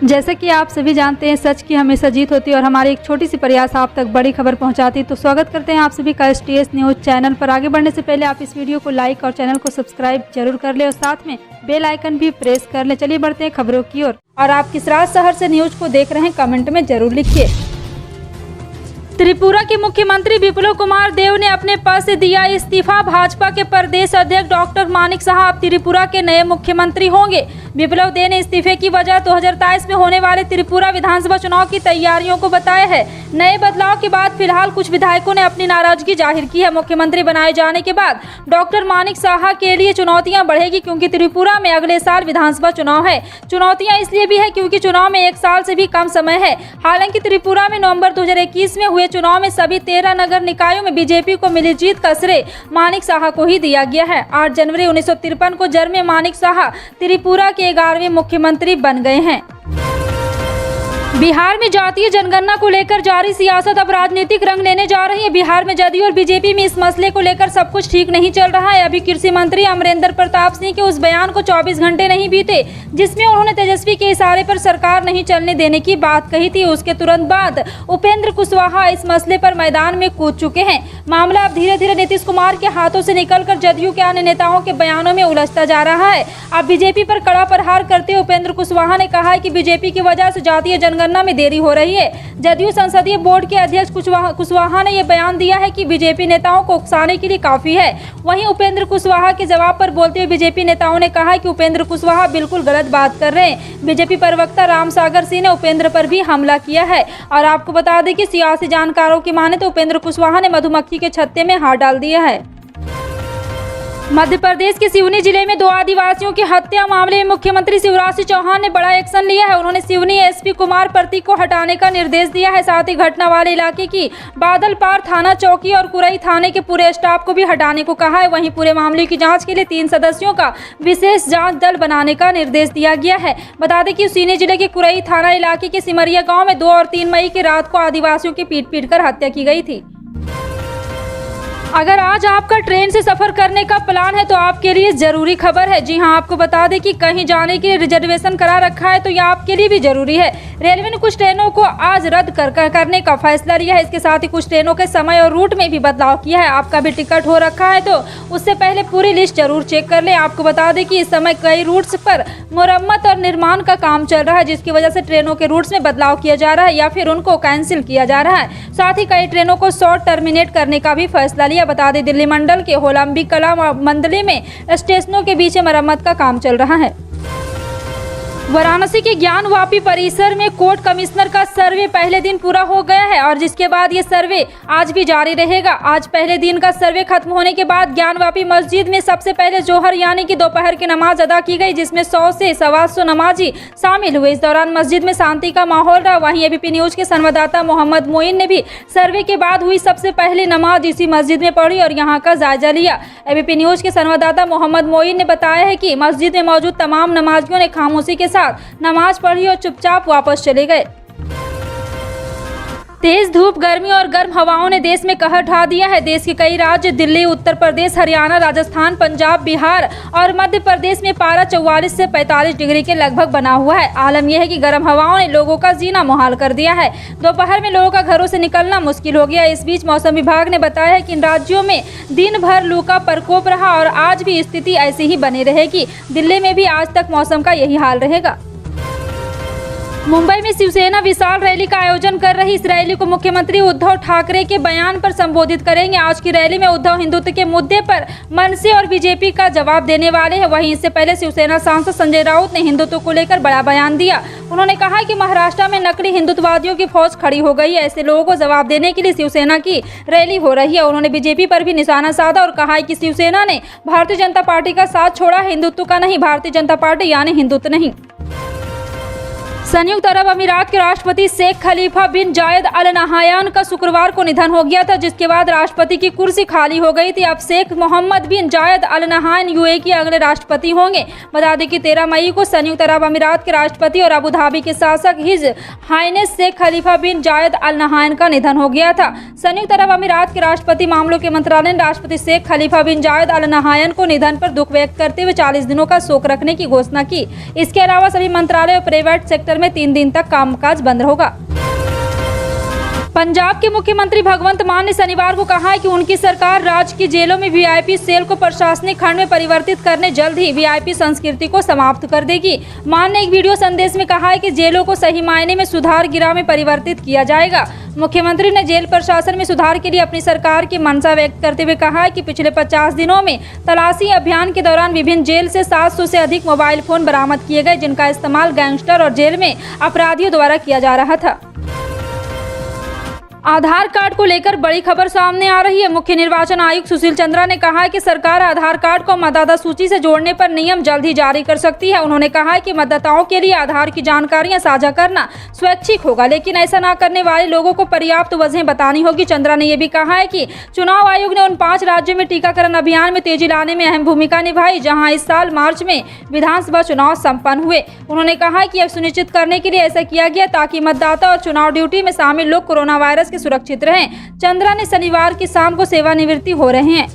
जैसे कि आप सभी जानते हैं, सच की हमेशा जीत होती है और हमारी एक छोटी सी प्रयास आप तक बड़ी खबर पहुंचाती है। तो स्वागत करते हैं आप सभी का STS न्यूज़ चैनल पर। आगे बढ़ने से पहले आप इस वीडियो को लाइक और चैनल को सब्सक्राइब जरूर कर ले और साथ में बेल आइकन भी प्रेस कर ले। चलिए बढ़ते हैं खबरों की ओर। और आप किस राज शहर से न्यूज को देख रहे हैं, कमेंट में जरूर लिखिए। त्रिपुरा के मुख्यमंत्री विप्लव कुमार देव ने अपने पद से दिया इस्तीफा। भाजपा के प्रदेश अध्यक्ष डॉक्टर मानिक साहा अब त्रिपुरा के नए मुख्यमंत्री होंगे। विप्लव देव ने इस्तीफे की वजह 2023 में होने वाले त्रिपुरा विधानसभा चुनाव की तैयारियों को बताया है। नए बदलाव के बाद फिलहाल कुछ विधायकों ने अपनी नाराजगी जाहिर की है। मुख्यमंत्री बनाए जाने के बाद डॉक्टर मानिक साहा के लिए चुनौतियां बढ़ेगी, क्योंकि त्रिपुरा में अगले साल विधानसभा चुनाव है। चुनौतियां इसलिए भी है क्योंकि चुनाव में 1 साल से भी कम समय है। हालांकि त्रिपुरा में नवंबर 2021 में हुए चुनाव में सभी 13 नगर निकायों में बीजेपी को मिली जीत का श्रेय मानिक साहा को ही दिया गया है। 8 जनवरी 1953 को जन्मे मानिक साहा त्रिपुरा के 11वें मुख्यमंत्री बन गए हैं। बिहार में जातीय जनगणना को लेकर जारी सियासत अब राजनीतिक रंग लेने जा रही है। बिहार में जदयू और बीजेपी में इस मसले को लेकर सब कुछ ठीक नहीं चल रहा है। अभी कृषि मंत्री अमरेंद्र प्रताप सिंह के उस बयान को 24 घंटे नहीं बीते जिसमें उन्होंने तेजस्वी के इशारे पर सरकार नहीं चलने देने की बात कही थी। उसके तुरंत बाद उपेंद्र कुशवाहा इस मसले पर मैदान में कूद चुके हैं। मामला अब धीरे धीरे नीतीश कुमार के हाथों से निकलकर जदयू के अन्य नेताओं के बयानों में उलझता जा रहा है। अब बीजेपी पर कड़ा प्रहार करते हुए उपेंद्र कुशवाहा ने कहा है कि बीजेपी की वजह से जातीय जनगणना में देरी हो रही है। जदयू संसदीय बोर्ड के अध्यक्ष कुशवाहा ने यह बयान दिया है कि बीजेपी नेताओं को उकसाने के लिए काफी है। वहीं उपेंद्र कुशवाहा के जवाब पर बोलते हुए बीजेपी नेताओं ने कहा है कि उपेंद्र कुशवाहा बिल्कुल गलत बात कर रहे हैं। बीजेपी प्रवक्ता रामसागर सिंह ने उपेंद्र पर भी हमला किया है। और आपको बता दें कि सियासी जानकारों की माने तो उपेंद्र कुशवाहा ने मधुमक्खी के छत्ते में हाथ डाल दिया है। मध्य प्रदेश के सिवनी जिले में 2 आदिवासियों की हत्या मामले में मुख्यमंत्री शिवराज सिंह चौहान ने बड़ा एक्शन लिया है। उन्होंने सिवनी एसपी कुमार प्रतीक को हटाने का निर्देश दिया है। साथ ही घटना वाले इलाके की बादलपार थाना चौकी और कुरई थाने के पूरे स्टाफ को भी हटाने को कहा है। वहीं पूरे मामले की जांच के लिए 3 सदस्यों का विशेष जांच दल बनाने का निर्देश दिया गया है। बता दें कि सिवनी जिले के कुरई थाना इलाके के सिमरिया गाँव में 2 और 3 मई की रात को आदिवासियों की पीट कर हत्या की गई थी। अगर आज आपका ट्रेन से सफर करने का प्लान है तो आपके लिए जरूरी खबर है। जी हां, आपको बता दें कि कहीं जाने के लिए रिजर्वेशन करा रखा है तो यह आपके लिए भी जरूरी है। रेलवे ने कुछ ट्रेनों को आज रद्द करने का फैसला लिया है। इसके साथ ही कुछ ट्रेनों के समय और रूट में भी बदलाव किया है। आपका भी टिकट हो रखा है तो उससे पहले पूरी लिस्ट जरूर चेक कर ले। आपको बता दें कि इस समय कई रूट्स पर मुरम्मत और निर्माण का काम चल रहा है, जिसकी वजह से ट्रेनों के रूट्स में बदलाव किया जा रहा है या फिर उनको कैंसिल किया जा रहा है। साथ ही कई ट्रेनों को शॉर्ट टर्मिनेट करने का भी फैसला लिया। बता दें, दिल्ली मंडल के होलांबी कला मंडली में स्टेशनों के बीच मरम्मत का काम चल रहा है। वाराणसी के ज्ञानवापी परिसर में कोर्ट कमिश्नर का सर्वे पहले दिन पूरा हो गया है और जिसके बाद ये सर्वे आज भी जारी रहेगा। आज पहले दिन का सर्वे खत्म होने के बाद ज्ञानवापी मस्जिद में सबसे पहले जोहर यानी कि दोपहर की नमाज अदा की गई, जिसमें 100 से 125 नमाजी शामिल हुए। इस दौरान मस्जिद में शांति का माहौल रहा। वहीं एबीपी न्यूज के संवाददाता मोहम्मद मोइन ने भी सर्वे के बाद हुई सबसे पहली नमाज इसी मस्जिद में पढ़ी और यहाँ का जायजा लिया। एबीपी न्यूज के संवाददाता मोहम्मद मोइन ने बताया है कि मस्जिद में मौजूद तमाम नमाजियों ने खामोशी के नमाज पढ़ी और चुपचाप वापस चले गए। तेज धूप, गर्मी और गर्म हवाओं ने देश में कहर ढा दिया है। देश के कई राज्य दिल्ली, उत्तर प्रदेश, हरियाणा, राजस्थान, पंजाब, बिहार और मध्य प्रदेश में पारा 44 से 45 डिग्री के लगभग बना हुआ है। आलम यह है कि गर्म हवाओं ने लोगों का जीना मुहाल कर दिया है। दोपहर में लोगों का घरों से निकलना मुश्किल हो गया। इस बीच मौसम विभाग ने बताया है कि इन राज्यों में दिन भर लू का प्रकोप रहा और आज भी स्थिति ऐसी ही बनी रहेगी। दिल्ली में भी आज तक मौसम का यही हाल रहेगा। मुंबई में शिवसेना विशाल रैली का आयोजन कर रही। इस रैली को मुख्यमंत्री उद्धव ठाकरे के बयान पर संबोधित करेंगे। आज की रैली में उद्धव हिंदुत्व के मुद्दे पर मनसे और बीजेपी का जवाब देने वाले हैं। वहीं इससे पहले शिवसेना सांसद संजय राउत ने हिंदुत्व को लेकर बड़ा बयान दिया। उन्होंने कहा कि महाराष्ट्र में नकली हिंदुत्ववादियों की फौज खड़ी हो गई है। ऐसे लोगों को जवाब देने के लिए शिवसेना की रैली हो रही है। उन्होंने बीजेपी पर भी निशाना साधा और कहा कि शिवसेना ने भारतीय जनता पार्टी का साथ छोड़ा, हिंदुत्व का नहीं। भारतीय जनता पार्टी यानी हिंदुत्व नहीं। संयुक्त अरब अमीरात के राष्ट्रपति शेख खलीफा बिन जायद अल नहायान का शुक्रवार को निधन हो गया था, जिसके बाद राष्ट्रपति की कुर्सी खाली हो गई थी। अब शेख मोहम्मद बिन जायद अल नहायान यूएई के अगले राष्ट्रपति होंगे। बता दें कि 13 मई को संयुक्त अरब अमीरात के राष्ट्रपति और अबू धाबी के शासक हिज हाइनेस शेख खलीफा बिन जायद अल नहायान का निधन हो गया था। संयुक्त अरब अमीरात के राष्ट्रपति मामलों के मंत्रालय ने राष्ट्रपति शेख खलीफा बिन जायद अल नहायान को निधन पर दुख व्यक्त करते हुए 40 दिनों का शोक रखने की घोषणा की। इसके अलावा सभी मंत्रालय और प्राइवेट सेक्टर परिसर में 3 दिन तक कामकाज बंद होगा। पंजाब के मुख्यमंत्री भगवंत मान ने शनिवार को कहा है कि उनकी सरकार राज्य की जेलों में वीआईपी सेल को प्रशासनिक खंड में परिवर्तित करने जल्द ही वीआईपी संस्कृति को समाप्त कर देगी। मान ने एक वीडियो संदेश में कहा है कि जेलों को सही मायने में सुधार गृह में परिवर्तित किया जाएगा। मुख्यमंत्री ने जेल प्रशासन में सुधार के लिए अपनी सरकार की मंशा व्यक्त करते हुए कहा है कि पिछले 50 दिनों में तलाशी अभियान के दौरान विभिन्न जेल से 700 से अधिक मोबाइल फोन बरामद किए गए, जिनका इस्तेमाल गैंगस्टर और जेल में अपराधियों द्वारा किया जा रहा था। आधार कार्ड को लेकर बड़ी खबर सामने आ रही है। मुख्य निर्वाचन आयुक्त सुशील चंद्रा ने कहा है कि सरकार आधार कार्ड को मतदाता सूची से जोड़ने पर नियम जल्द ही जारी कर सकती है। उन्होंने कहा है कि मतदाताओं के लिए आधार की जानकारियां साझा करना स्वैच्छिक होगा, लेकिन ऐसा न करने वाले लोगों को पर्याप्त वजह बतानी होगी। चंद्रा ने यह भी कहा है कि चुनाव आयोग ने उन 5 राज्यों में टीकाकरण अभियान में तेजी लाने में अहम भूमिका निभाई, जहाँ इस साल मार्च में विधानसभा चुनाव सम्पन्न हुए। उन्होंने कहा कि यह सुनिश्चित करने के लिए ऐसा किया गया ताकि मतदाता और चुनाव ड्यूटी में शामिल लोग कोरोना वायरस के सुरक्षित रहें। चंद्रा ने शनिवार की शाम को सेवानिवृत्ति हो रहे हैं।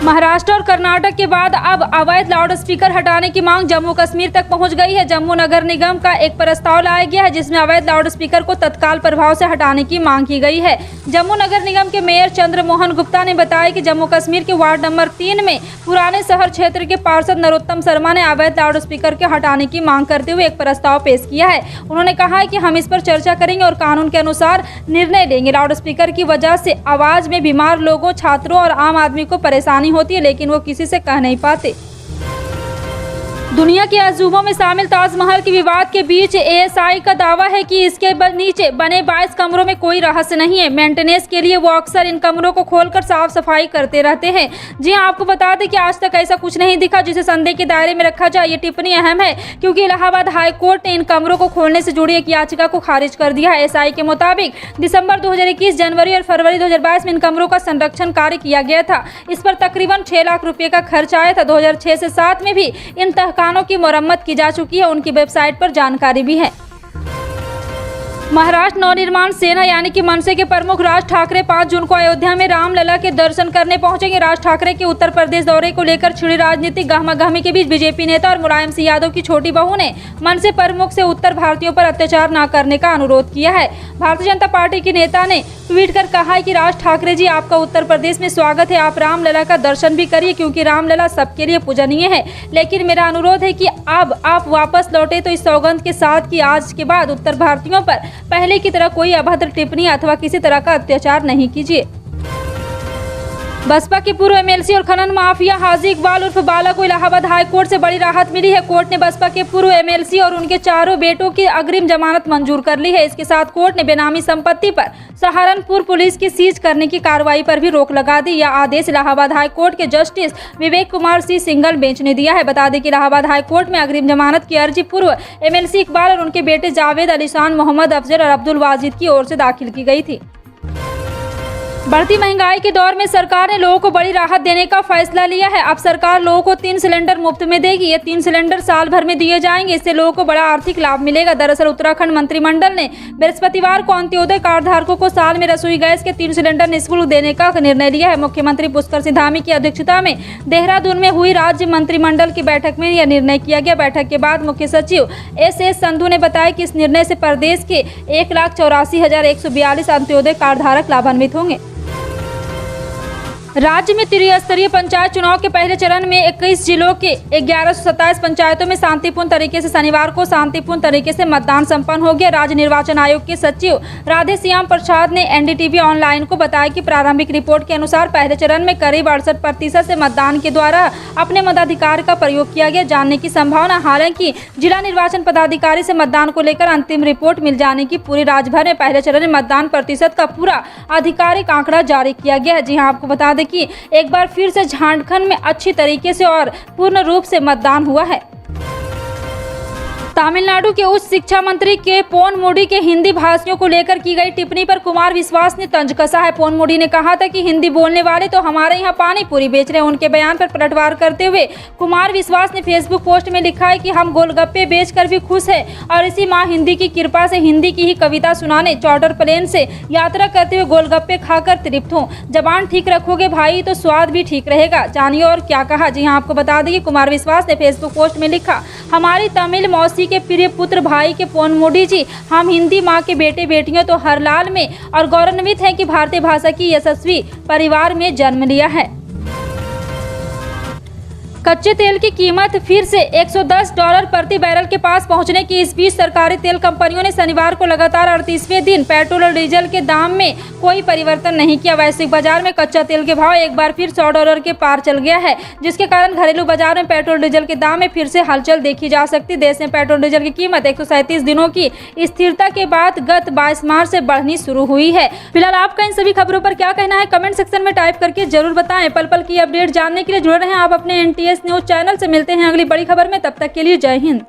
महाराष्ट्र और कर्नाटक के बाद अब अवैध लाउडस्पीकर हटाने की मांग जम्मू कश्मीर तक पहुंच गई है। जम्मू नगर निगम का एक प्रस्ताव लाया गया है जिसमें अवैध लाउडस्पीकर को तत्काल प्रभाव से हटाने की मांग की गई है। जम्मू नगर निगम के मेयर चंद्र मोहन गुप्ता ने बताया कि जम्मू कश्मीर के वार्ड नंबर 3 में पुराने शहर क्षेत्र के पार्षद नरोत्तम शर्मा ने अवैध लाउडस्पीकर के हटाने की मांग करते हुए एक प्रस्ताव पेश किया है। उन्होंने कहा है कि हम इस पर चर्चा करेंगे और कानून के अनुसार निर्णय लेंगे। लाउडस्पीकर की वजह से आवाज में बीमार लोगों, छात्रों और आम आदमी को परेशानी होती है, लेकिन वो किसी से कह नहीं पाते। दुनिया के अजूबों में शामिल ताजमहल के विवाद के बीच एएसआई का दावा है कि इसके नीचे बने 22 कमरों में कोई रहस्य नहीं है। मेंटेनेंस के लिए वो अक्सर इन कमरों को खोलकर साफ सफाई करते रहते हैं। जी हां, आपको बता दें कि आज तक ऐसा कुछ नहीं दिखा जिसे संदेह के दायरे में रखा जाए। ये टिप्पणी अहम है क्योंकि इलाहाबाद हाई कोर्ट ने इन कमरों को खोलने से जुड़ी एक याचिका को खारिज कर दिया है। एएसआई के मुताबिक दिसंबर 2021, जनवरी और फरवरी 2022 में इन कमरों का संरक्षण कार्य किया गया था। इस पर तकरीबन 6 लाख रुपए का खर्च आया था। 2006 से 7 में भी इन तहखानों की मरम्मत की जा चुकी है। उनकी वेबसाइट पर जानकारी भी है। महाराष्ट्र नवनिर्माण सेना यानी कि मनसे के प्रमुख राज ठाकरे 5 जून को अयोध्या में रामलला के दर्शन करने पहुंचेंगे। राज ठाकरे के उत्तर प्रदेश दौरे को लेकर छिड़ी राजनीतिक गहमागहमी के बीच बीजेपी नेता और मुलायम सिंह यादव की छोटी बहू ने मनसे प्रमुख से उत्तर भारतीयों पर अत्याचार न करने का अनुरोध किया है। भारतीय जनता पार्टी के नेता ने ट्वीट कर कहा है कि राज ठाकरे जी, आपका उत्तर प्रदेश में स्वागत है। आप रामलला का दर्शन भी करिए क्योंकि रामलला सबके लिए पूजनीय है, लेकिन मेरा अनुरोध है कि अब आप वापस लौटे तो इस सौगंध के साथ कि आज के बाद उत्तर भारतीयों पर पहले की तरह कोई अभद्र टिप्पणी अथवा किसी तरह का अत्याचार नहीं कीजिए। बसपा के पूर्व एमएलसी और खनन माफिया हाजी इकबाल उर्फ बाला को इलाहाबाद हाई कोर्ट से बड़ी राहत मिली है। कोर्ट ने बसपा के पूर्व एमएलसी और उनके चारों बेटों की अग्रिम जमानत मंजूर कर ली है। इसके साथ कोर्ट ने बेनामी संपत्ति पर सहारनपुर पुलिस की सीज करने की कार्रवाई पर भी रोक लगा दी। यह आदेश इलाहाबाद हाई कोर्ट के justice Vivek Kumar C single bench ने दिया है। बता दें कि इलाहाबाद हाई कोर्ट में अग्रिम जमानत की अर्जी पूर्व एमएलसी इकबाल और उनके बेटे जावेद अलीशान, मोहम्मद अफजल और अब्दुल वाजिद की ओर से दाखिल की गई थी। बढ़ती महंगाई के दौर में सरकार ने लोगों को बड़ी राहत देने का फैसला लिया है। अब सरकार लोगों को 3 सिलेंडर मुफ्त में देगी। ये 3 सिलेंडर साल भर में दिए जाएंगे। इससे लोगों को बड़ा आर्थिक लाभ मिलेगा। दरअसल उत्तराखंड मंत्रिमंडल ने बृहस्पतिवार को अंत्योदय कार्ड धारकों को साल में रसोई गैस के 3 सिलेंडर निःशुल्क देने का निर्णय लिया है। मुख्यमंत्री पुष्कर सिंह धामी की अध्यक्षता में देहरादून में हुई राज्य मंत्रिमंडल की बैठक में यह निर्णय किया गया। बैठक के बाद मुख्य सचिव एस संधू ने बताया कि इस निर्णय से प्रदेश के 1,84,142 अंत्योदय कार्ड धारक लाभान्वित होंगे। राज्य में त्रिस्तरीय पंचायत चुनाव के पहले चरण में 21 जिलों के 1127 पंचायतों में शांतिपूर्ण तरीके से शनिवार को शांतिपूर्ण तरीके से मतदान संपन्न हो गया। राज्य निर्वाचन आयोग के सचिव राधेश्याम प्रसाद ने एनडीटीवी ऑनलाइन को बताया कि प्रारंभिक रिपोर्ट के अनुसार पहले चरण में करीब 68% से मतदान के द्वारा अपने मताधिकार का प्रयोग किया गया। जानने की संभावना, हालांकि जिला निर्वाचन पदाधिकारी से मतदान को लेकर अंतिम रिपोर्ट मिल जाने की पूरी राज्य भर में पहले चरण में मतदान प्रतिशत का पूरा आधिकारिक आंकड़ा जारी किया गया है। जी हाँ, आपको बता दें कि एक बार फिर से झारखंड में अच्छी तरीके से और पूर्ण रूप से मतदान हुआ है। तमिलनाडु के उच्च शिक्षा मंत्री के पोनमुडी के हिंदी भाषियों को लेकर की गई टिप्पणी पर कुमार विश्वास ने तंज कसा है। पोनमुडी ने कहा था कि हिंदी बोलने वाले तो हमारे यहाँ पानी पूरी बेच रहे हैं। उनके बयान पर पलटवार करते हुए कुमार विश्वास ने फेसबुक पोस्ट में लिखा है कि हम गोलगप्पे बेचकर भी खुश हैं और इसी माँ हिंदी की कृपा से हिंदी की ही कविता सुनाने चार्टर प्लेन से यात्रा करते हुए गोलगप्पे खाकर तृप्त हूँ। जबान ठीक रखोगे भाई तो स्वाद भी ठीक रहेगा। जानिए और क्या कहा। जी हाँ, आपको बता दें कि कुमार विश्वास ने फेसबुक पोस्ट में लिखा, हमारी तमिल मौसी किसी के प्रिय पुत्र भाई के पोन मोदी जी, हम हिंदी माँ के बेटे बेटियों तो हर लाल में और गौरवान्वित हैं कि भारतीय भाषा की यशस्वी परिवार में जन्म लिया है। कच्चे तेल की कीमत फिर से $110 प्रति बैरल के पास पहुंचने की इस बीच सरकारी तेल कंपनियों ने शनिवार को लगातार 38वें दिन पेट्रोल और डीजल के दाम में कोई परिवर्तन नहीं किया। वैश्विक बाजार में कच्चा तेल के भाव एक बार फिर $100 के पार चल गया है, जिसके कारण घरेलू बाजार में पेट्रोल डीजल के दाम में फिर से हलचल देखी जा सकती। देश में पेट्रोल डीजल की कीमत 137 दिनों की स्थिरता के बाद गत 22 मार्च से बढ़नी शुरू हुई है। फिलहाल आपका इन सभी खबरों पर क्या कहना है, कमेंट सेक्शन में टाइप करके जरूर बताएं। पल पल की अपडेट जानने के लिए जुड़े रहें आप अपने NTS न्यूज चैनल से। मिलते हैं अगली बड़ी खबर में, तब तक के लिए जय हिंद।